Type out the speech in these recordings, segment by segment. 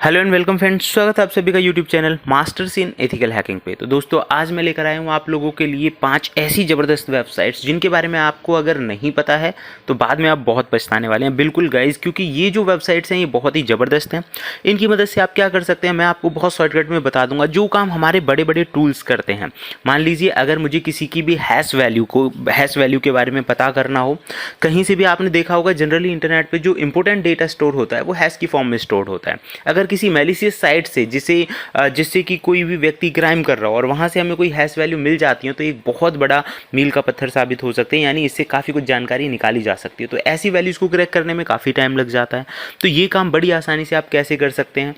Hello and welcome friends, स्वागत है आप सभी का YouTube channel masters in ethical hacking पे। तो दोस्तों आज मैं लेकर आया हूँ आप लोगों के लिए 5 ऐसी ज़बरदस्त वेबसाइट्स जिनके बारे में आपको अगर नहीं पता है तो बाद में आप बहुत पछताने वाले हैं। बिल्कुल गाइज, क्योंकि ये जो वेबसाइट्स हैं ये बहुत ही ज़बरदस्त हैं। इनकी मदद से आप क्या कर सकते हैं मैं आपको बहुत शॉर्टकट में बता दूंगा, जो काम हमारे बड़े बड़े टूल्स करते हैं। मान लीजिए अगर मुझे किसी की भी हैश वैल्यू के बारे में पता करना हो, कहीं से भी आपने देखा होगा जनरली इंटरनेट पर जो इंपॉर्टेंट डेटा स्टोर होता है वो हैश की फॉर्म में स्टोर होता है। अगर किसी मैलिशियस साइट से जिससे कि कोई भी व्यक्ति क्राइम कर रहा हो और वहाँ से हमें कोई हैश वैल्यू मिल जाती है तो एक बहुत बड़ा मील का पत्थर साबित हो सकते हैं, यानी इससे काफ़ी कुछ जानकारी निकाली जा सकती है। तो ऐसी वैल्यूज़ को क्रैक करने में काफ़ी टाइम लग जाता है। तो ये काम बड़ी आसानी से आप कैसे कर सकते हैं।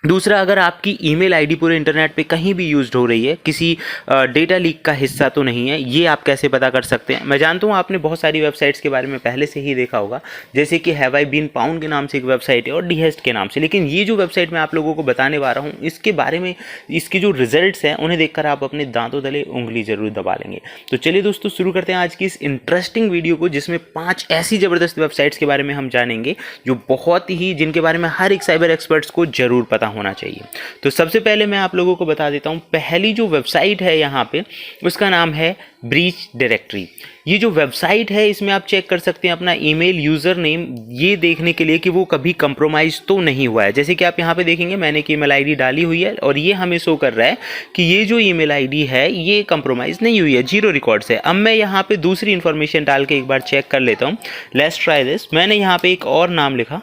दूसरा, अगर आपकी ईमेल आईडी पूरे इंटरनेट पे कहीं भी यूज्ड हो रही है, किसी डेटा लीक का हिस्सा तो नहीं है, ये आप कैसे पता कर सकते हैं। मैं जानता हूँ आपने बहुत सारी वेबसाइट्स के बारे में पहले से ही देखा होगा, जैसे कि हैव आई बीन पाउंड के नाम से एक वेबसाइट है और डीहेस्ट के नाम से। लेकिन ये जो वेबसाइट मैं आप लोगों को बताने वाला हूँ, इसके बारे में इसके जो रिजल्ट्स हैं उन्हें देखकर आप अपने दांतों तले उंगली जरूर दबा लेंगे। तो चलिए दोस्तों शुरू करते हैं आज की इस इंटरेस्टिंग वीडियो को, जिसमें 5 ऐसी ज़बरदस्त वेबसाइट्स के बारे में हम जानेंगे जो बहुत ही जिनके बारे में हर एक साइबर एक्सपर्ट्स को जरूर पता होना चाहिए। तो सबसे पहले मैं आप लोगों को बता देता हूं, पहली जो वेबसाइट है यहां पे उसका नाम है ब्रीच डायरेक्टरी। ये जो वेबसाइट है इसमें आप चेक कर सकते हैं अपना ईमेल यूज़र नेम, ये देखने के लिए कि वो कभी कंप्रोमाइज़ तो नहीं हुआ है। जैसे कि आप यहाँ पे देखेंगे मैंने एक ईमेल आईडी डाली हुई है और ये हमें शो कर रहा है कि ये जो ईमेल आईडी है ये कंप्रोमाइज़ नहीं हुई है, 0 रिकॉर्ड्स है। अब मैं यहाँ पे दूसरी इन्फॉर्मेशन डाल के एक बार चेक कर लेता हूँ। Let's try this. मैंने यहाँ पे एक और नाम लिखा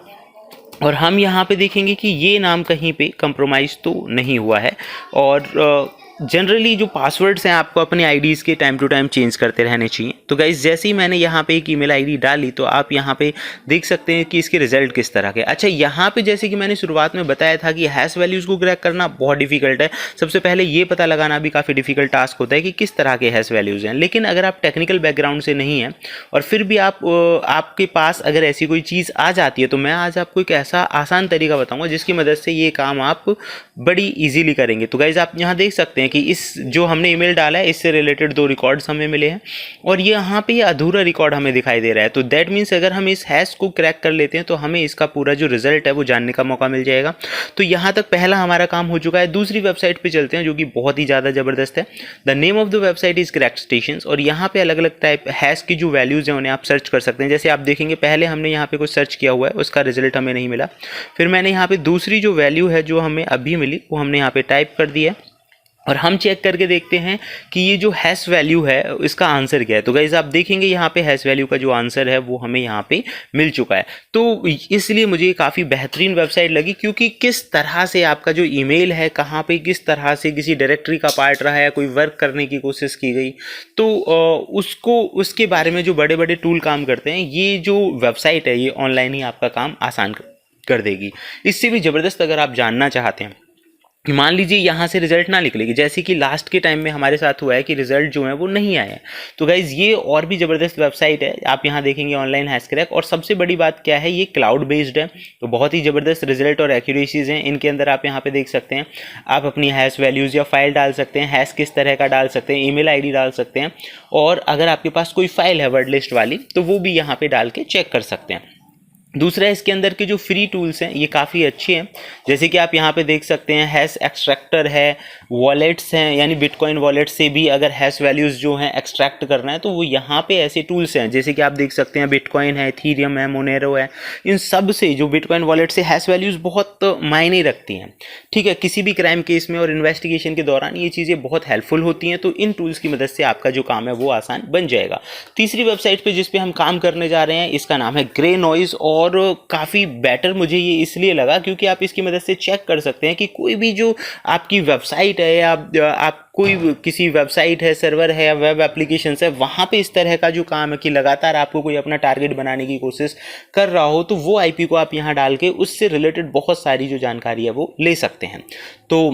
और हम यहाँ पे देखेंगे कि ये नाम कहीं पे कंप्रोमाइज़ तो नहीं हुआ है। और जनरली जो पासवर्ड्स हैं आपको अपने आईडीज़ के टाइम टू टाइम चेंज करते रहने चाहिए। तो गाइज़ जैसे ही मैंने यहाँ पे एक ईमेल आईडी डाली तो आप यहाँ पे देख सकते हैं कि इसके रिजल्ट किस तरह के। अच्छा, यहाँ पे जैसे कि मैंने शुरुआत में बताया था कि हैश वैल्यूज़ को क्रैक करना बहुत डिफिकल्ट है। सबसे पहले ये पता लगाना भी काफ़ी डिफिकल्ट टास्क होता है कि किस तरह के हैश वैल्यूज़ हैं। लेकिन अगर आप टेक्निकल बैकग्राउंड से नहीं हैं और फिर भी आपके पास अगर ऐसी कोई चीज़ आ जाती है, तो मैं आज आपको एक ऐसा आसान तरीका बताऊँगा जिसकी मदद से ये काम आप बड़ी ईजीली करेंगे। तो गाइज़ आप यहाँ देख सकते हैं कि इस जो हमने ईमेल डाला है इससे रिलेटेड 2 रिकॉर्ड्स हमें मिले हैं और ये यहाँ पे ये अधूरा रिकॉर्ड हमें दिखाई दे रहा है। तो दैट मीन्स अगर हम इस हैश को क्रैक कर लेते हैं तो हमें इसका पूरा जो रिजल्ट है वो जानने का मौका मिल जाएगा। तो यहाँ तक पहला हमारा काम हो चुका है। दूसरी वेबसाइट पे चलते हैं जो कि बहुत ही ज़्यादा ज़बरदस्त है। The name of the website is crack stations और यहाँ पे अलग अलग टाइप हैश की जो वैल्यूज़ हैं उन्हें आप सर्च कर सकते हैं। जैसे आप देखेंगे पहले हमने यहाँ पे कुछ सर्च किया हुआ है, उसका रिजल्ट हमें नहीं मिला। फिर मैंने यहाँ पे दूसरी जो वैल्यू है जो हमें अभी मिली वो हमने यहाँ पे टाइप कर दिया और हम चेक करके देखते हैं कि ये जो हैश वैल्यू है इसका आंसर क्या है। तो गाइस आप देखेंगे यहाँ पे हैश वैल्यू का जो आंसर है वो हमें यहाँ पे मिल चुका है। तो इसलिए मुझे काफ़ी बेहतरीन वेबसाइट लगी, क्योंकि किस तरह से आपका जो ईमेल है कहाँ पे किस तरह से किसी डायरेक्टरी का पार्ट रहा है, कोई वर्क करने की कोशिश की गई, तो उसके बारे में जो बड़े बड़े टूल काम करते हैं, ये जो वेबसाइट है ये ऑनलाइन ही आपका काम आसान कर देगी। इससे भी ज़बरदस्त अगर आप जानना चाहते हैं, मान लीजिए यहाँ से रिजल्ट ना निकलेगी, जैसे कि लास्ट के टाइम में हमारे साथ हुआ है कि रिजल्ट जो है वो नहीं आए हैं, तो गाइज ये और भी ज़बरदस्त वेबसाइट है। आप यहाँ देखेंगे ऑनलाइन हैश क्रैक, और सबसे बड़ी बात क्या है, ये क्लाउड बेस्ड है। तो बहुत ही ज़बरदस्त रिजल्ट और एक्यूरेसीज हैं इनके अंदर। आप यहाँ पे देख सकते हैं, आप अपनी हैश वैल्यूज़ या फाइल डाल सकते हैं, हैश किस तरह का डाल सकते हैं, ईमेल आईडी डाल सकते हैं, और अगर आपके पास कोई फाइल है वर्ड लिस्ट वाली तो वो भी यहाँ पे डाल के चेक कर सकते हैं। दूसरा, इसके अंदर के जो फ्री टूल्स हैं ये काफ़ी अच्छे हैं। जैसे कि आप यहाँ पे देख सकते हैं हैश एक्सट्रैक्टर है, वॉलेट्स हैं, यानी बिटकॉइन वॉलेट से भी अगर हैश वैल्यूज़ जो हैं एक्सट्रैक्ट करना है तो वो यहाँ पे ऐसे टूल्स हैं। जैसे कि आप देख सकते हैं बिटकॉइन है, इथेरियम है, मोनेरो है, इन सब से जो बिटकॉइन वॉलेट से हैश वैल्यूज़ बहुत मायने रखती हैं। ठीक है, किसी भी क्राइम केस में और इन्वेस्टिगेशन के दौरान ये चीज़ें बहुत हेल्पफुल होती हैं। तो इन टूल्स की मदद से आपका जो काम है वो आसान बन जाएगा। तीसरी वेबसाइट पर जिस पे हम काम करने जा रहे हैं इसका नाम है ग्रे नॉइज़, और काफ़ी बेटर मुझे ये इसलिए लगा क्योंकि आप इसकी मदद से चेक कर सकते हैं कि कोई भी जो आपकी वेबसाइट है या आप कोई किसी वेबसाइट है, सर्वर है या वेब एप्लीकेशन है, वहाँ पे इस तरह का जो काम है कि लगातार आपको कोई अपना टारगेट बनाने की कोशिश कर रहा हो, तो वो आईपी को आप यहाँ डाल के उससे रिलेटेड बहुत सारी जो जानकारी है वो ले सकते हैं। तो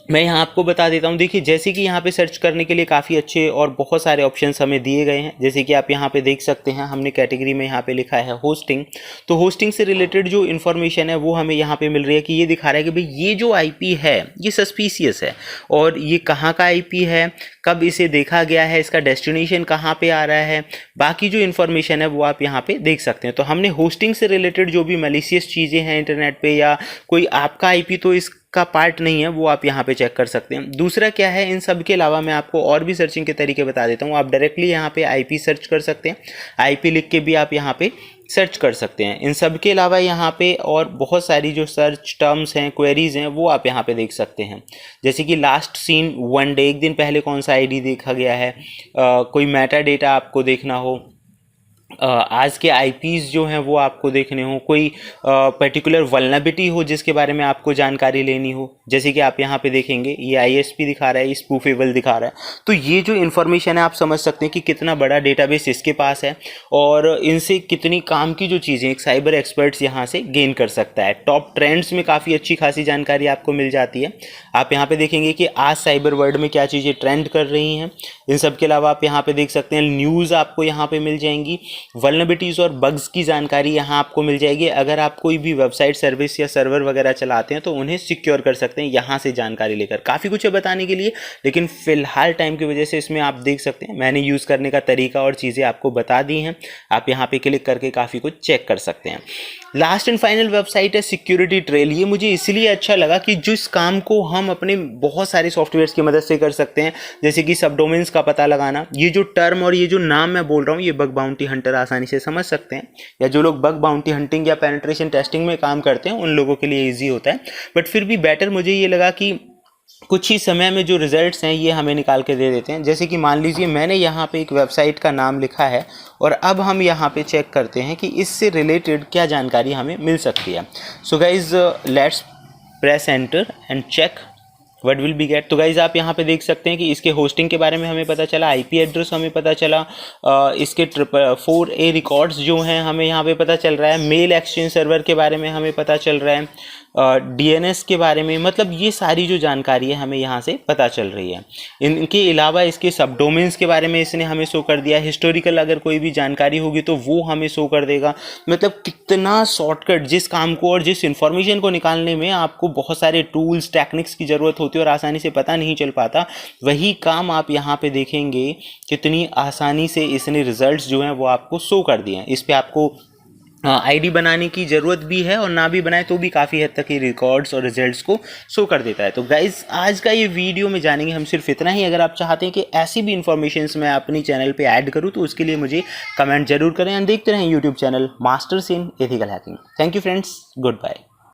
मैं यहाँ आपको बता देता हूँ। देखिए जैसे कि यहाँ पे सर्च करने के लिए काफ़ी अच्छे और बहुत सारे ऑप्शंस हमें दिए गए हैं। जैसे कि आप यहाँ पे देख सकते हैं, हमने कैटेगरी में यहाँ पे लिखा है होस्टिंग। तो होस्टिंग से रिलेटेड जो इन्फॉर्मेशन है वो हमें यहाँ पे मिल रही है कि ये दिखा रहा है कि भाई ये जो आईपी है ये सस्पिशियस है, और ये कहाँ का आईपी है, कब इसे देखा गया है, इसका डेस्टिनेशन कहाँ पे आ रहा है, बाकी जो इन्फॉर्मेशन है वो आप यहाँ पे देख सकते हैं। तो हमने होस्टिंग से रिलेटेड जो भी मैलिशियस चीज़ें हैं इंटरनेट पे, या कोई आपका आईपी तो इसका पार्ट नहीं है, वो आप यहाँ पे चेक कर सकते हैं। दूसरा क्या है, इन सब के अलावा मैं आपको और भी सर्चिंग के तरीके बता देता हूँ। आप डायरेक्टली यहाँ पे आईपी सर्च कर सकते हैं, आईपी लिख के भी आप यहाँ पे सर्च कर सकते हैं। इन सब के अलावा यहाँ पे और बहुत सारी जो सर्च टर्म्स हैं, क्वेरीज हैं, वो आप यहाँ पे देख सकते हैं। जैसे कि लास्ट सीन 1 डे, एक दिन पहले कौन सा आईडी देखा गया है, कोई मेटा डेटा आपको देखना हो, आज के आईपीज जो हैं वो आपको देखने हो, कोई पर्टिकुलर वल्नरेबिलिटी हो जिसके बारे में आपको जानकारी लेनी हो। जैसे कि आप यहाँ पे देखेंगे ये आईएसपी दिखा रहा है, ये स्पूफेबल दिखा रहा है। तो ये जो इन्फॉर्मेशन है आप समझ सकते हैं कि कितना बड़ा डेटाबेस इसके पास है, और इनसे कितनी काम की जो चीज़ें एक साइबर एक्सपर्ट्स यहाँ से गेन कर सकता है। टॉप ट्रेंड्स में काफ़ी अच्छी खासी जानकारी आपको मिल जाती है। आप यहाँ पे देखेंगे कि आज साइबर वर्ल्ड में क्या चीज़ें ट्रेंड कर रही हैं। इन सब के अलावा आप यहाँ पे देख सकते हैं न्यूज़ आपको यहाँ पे मिल जाएंगी, वल्नरेबिलिटीज़ और बग्स की जानकारी यहाँ आपको मिल जाएगी। अगर आप कोई भी वेबसाइट सर्विस या सर्वर वगैरह चलाते हैं तो उन्हें सिक्योर कर सकते हैं यहाँ से जानकारी लेकर। काफ़ी कुछ है बताने के लिए, लेकिन फ़िलहाल टाइम की वजह से इसमें आप देख सकते हैं मैंने यूज़ करने का तरीका और चीज़ें आपको बता दी हैं। आप यहाँ पे क्लिक करके काफ़ी कुछ चेक कर सकते हैं। लास्ट एंड फाइनल वेबसाइट है सिक्योरिटी ट्रेल। ये मुझे इसलिए अच्छा लगा कि जिस काम को हम अपने बहुत सारे सॉफ्टवेयर्स की मदद से कर सकते हैं, जैसे कि सबडोमेन्स का पता लगाना, ये जो टर्म और ये जो नाम मैं बोल रहा हूँ ये बग बाउंटी हंटर आसानी से समझ सकते हैं, या जो लोग बग बाउंटी हंटिंग या पेनिट्रेशन टेस्टिंग में काम करते हैं उन लोगों के लिए ईजी होता है। बट फिर भी बेटर मुझे ये लगा कि कुछ ही समय में जो रिजल्ट्स हैं ये हमें निकाल के दे देते हैं। जैसे कि मान लीजिए मैंने यहाँ पे एक वेबसाइट का नाम लिखा है, और अब हम यहाँ पे चेक करते हैं कि इससे रिलेटेड क्या जानकारी हमें मिल सकती है। So guys let's press enter and check what will be get. तो गाइज आप यहाँ पे देख सकते हैं कि इसके होस्टिंग के बारे में हमें पता चला, आईपी एड्रेस हमें पता चला, इसके 4A रिकॉर्ड्स जो हैं हमें यहाँ पे पता चल रहा है, मेल एक्सचेंज सर्वर के बारे में हमें पता चल रहा है, डीएनएस के बारे में, मतलब ये सारी जो जानकारी है हमें यहाँ से पता चल रही है। इनके अलावा इसके सबडोमेन्स के बारे में इसने हमें शो कर दिया, हिस्टोरिकल अगर कोई भी जानकारी होगी तो वो हमें शो कर देगा। मतलब कितना शॉर्टकट, जिस काम को और जिस इन्फॉर्मेशन को निकालने में आपको बहुत सारे टूल्स टेक्निक्स की ज़रूरत होती है और आसानी से पता नहीं चल पाता, वही काम आप यहाँ पे देखेंगे कितनी आसानी से इसने रिजल्ट्स जो हैं वो आपको शो कर दिए हैं। इस पर आपको आईडी बनाने की ज़रूरत भी है, और ना भी बनाए तो भी काफ़ी हद तक ये रिकॉर्ड्स और रिजल्ट्स को शो कर देता है। तो गाइज़ आज का ये वीडियो में जानेंगे हम सिर्फ इतना ही। अगर आप चाहते हैं कि ऐसी भी इन्फॉर्मेशंस मैं अपनी चैनल पे ऐड करूँ तो उसके लिए मुझे कमेंट जरूर करें, और देखते रहें YouTube channel masters in ethical hacking. Thank you friends, good bye.